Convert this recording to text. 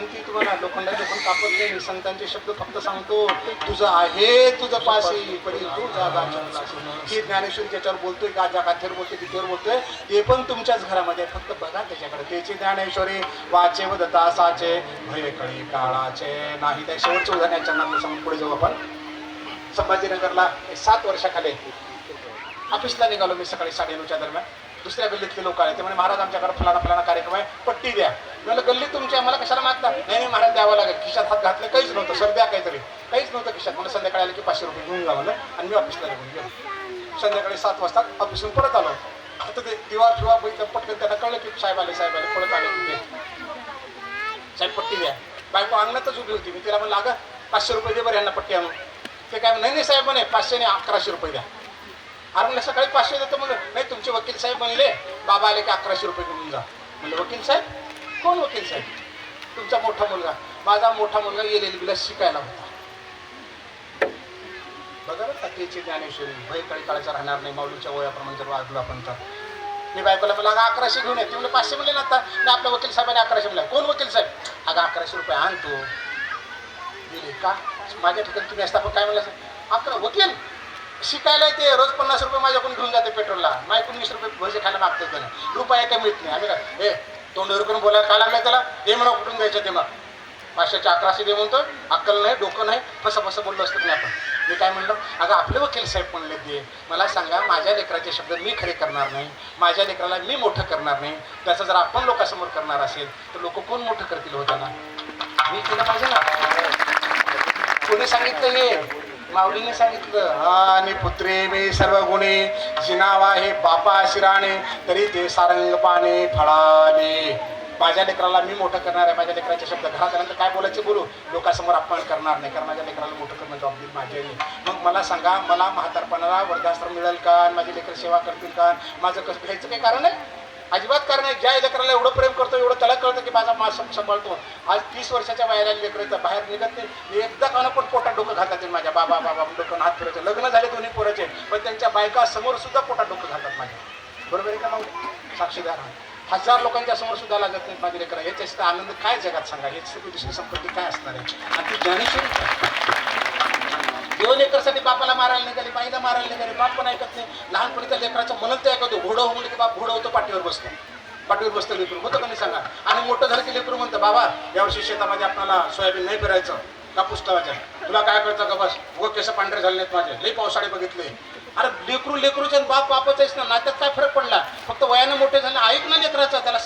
सांगते तुम्हाला, लोखंडा लोखंड कापत नाही मी. संतांचे शब्द फक्त सांगतो. तुझं आहे तुझं पाशी पडी तू जागा चंद्राशी. ही ज्ञानेश्वरी ज्याच्यावर बोलतोय, गाजा गाथेवर बोलतोय, तिथेवर बोलतोय, ते पण तुमच्याच घरामध्ये. फक्त बघा त्याच्याकडे. त्याची ज्ञानेश्वरी वाचे व दत्ता साचे भय कळी काळाचे नाही. त्या शेवटचं उदाहरण याच्या नातं सांगून पुढे जाऊ आपण. संभाजीनगरला 7 वर्षाखाली ऑफिसला निघालो मी सकाळी 9:30च्या दरम्यान. दुसऱ्या गल्लीतले लोक आले. ते म्हणे महाराज आमच्याकडे फलाना कार्यक्रम आहे, पट्टी द्या. मला गल्ली तुमची, आम्हाला कशाला मागता? नाही महाराज द्यावं लागेल. खिशात हात घातले, काहीच नव्हतं. सर द्या काहीतरी. काहीच नव्हतं खिशात. मला संध्याकाळी आले की 500 रुपये घेऊन जावं आणि मी ऑफिसला निघून गेलो. संध्याकाळी 7 वाजता ऑफिसून परत आलो. आता ते दिवा फिवा पटकन त्यांना कळलं की साहेब आले पळत आले तिथे. साहेब पट्टी द्या. बायको अंगणातच उभी होती. मी तिला म्हणलं अगं 500 रुपये दे बरं यांना पट्टी आणून. ते काय नाही साहेब म्हणे 500 नाही 1100 रुपये द्या. अरे म्हणलं सकाळी 500 देतो. म्हणलं नाही तुमचे वकील साहेब म्हणले बाबा आले की 1100 रुपये घेऊन जा. म्हणलं वकील साहेब? कोण वकील साहेब? तुमचा मोठा मुलगा. माझा मोठा मुलगा LLB ला शिकायला होता. बघा बरं त्याची ज्ञानेश्वरी. भय काळी काळाचा राहणार नाही. माऊलीच्या वयाप्रमाणे जर वागलो आपण तर. मी बायकोला मला अगं 1100 घेऊन येते. म्हणजे 500 म्हणले ना आता. नाही आपल्या वकील साहेबांनी 1100 म्हणलं. कोण वकील साहेब? अगं 1100 रुपये आणतो. दिले का? माझ्या ठिकाणी तुम्ही असता पण काय म्हणलं? 11 वकील शिकायला ते रोज 50 रुपये माझ्याकडून घेऊन जाते पेट्रोलला. माझ्याकडून 20 रुपये भजे खायला मागतो त्याला. रुपया काय मिळत नाही. आम्ही काय तोंडावर करून बोलायला काय लागलाय त्याला? दे म्हणा कुठून द्यायचं ते. मग 500च्या 1100 दे म्हणतोय. अक्कल नाही, डोकं नाही. फसं बोललो असतं नाही आपण. मी काय म्हणलं अगं आपले वकील साहेब म्हणले दे. मला सांगा माझ्या लेकराचे शब्द मी खरे करणार नाही, माझ्या लेकराला मी मोठं करणार नाही. त्याचं जर आपण लोकांसमोर करणार असेल तर लोक कोण मोठं करतील होताना? मी केलं पाहिजे ना. कोणी सांगितलं हे? माऊलीने सांगितलं. आणि पुत्रे मी सर्व गुणी जिनावा हे बापा शिराणे तरी ते सारंग पाने फळाले. माझ्या लेकराला मी मोठं करणार आहे. माझ्या लेकराचे शब्द घरात आल्यानंतर काय बोलायचे बोलू. लोकांसमोर अपमान करणार नाही. कारण माझ्या लेकराला मोठं करणं जबाबदारी माझी आहे. मग मला सांगा मला म्हातारपणाला वृद्धाश्रम मिळेल का? माझी लेकर सेवा करतील का? माझं कसं घ्यायचं काही कारण आहे? अजिबात कारण आहे. ज्या लेकराला एवढं प्रेम करतो एवढं त्याला कळतं की माझा मास सांभाळतो. आज 30 वर्षाच्या वयाला लेकरं बाहेर निघत नाही. एकदा काना पण पोटात डोकं घालतात माझ्या. बाबा डोकं हात फिरायचं. लग्न झाले दोन्ही पोराचे पण त्यांच्या बायका समोर सुद्धा पोटात डोकं घालतात माझ्या. बरोबर आहे का? मग साक्षीदार 1000 लोकांच्या समोर सुद्धा लागत नाहीत माझी लेकरं. याच्याशी आनंद काय जगात सांगा. याची दुसरी संपत्ती काय असणार आहे? आणि ती ज्ञानेश्वरी. 2 लेकरसाठी बापाला मारायला निघाले, बाईला मारायला निघाले. बाप पण ऐकत नाही. लहानपणी त्या लेकराचं म्हणत ते ऐकतो. घोडं हो म्हणलं की बाप घोडं होतं पाठीवर बसतं लेकरू. होतं का नाही सांगा? आणि मोठं झालं की लेकरू म्हणतं बाबा यावर्षी शेतामध्ये आपल्याला सोयाबीन नाही पेरायचं, कापूस लावायचा. तुला काय कळतं का? बस व केस पांढरे झाले नाहीत माझे, लई पावसाळे बघितले. अरे लेकरूच्या बाप बापच आहेस ना. नात्यात काय फरक पडला? फक्त वयानं मोठे झाले. ऐक ना लेकराचा. त्याला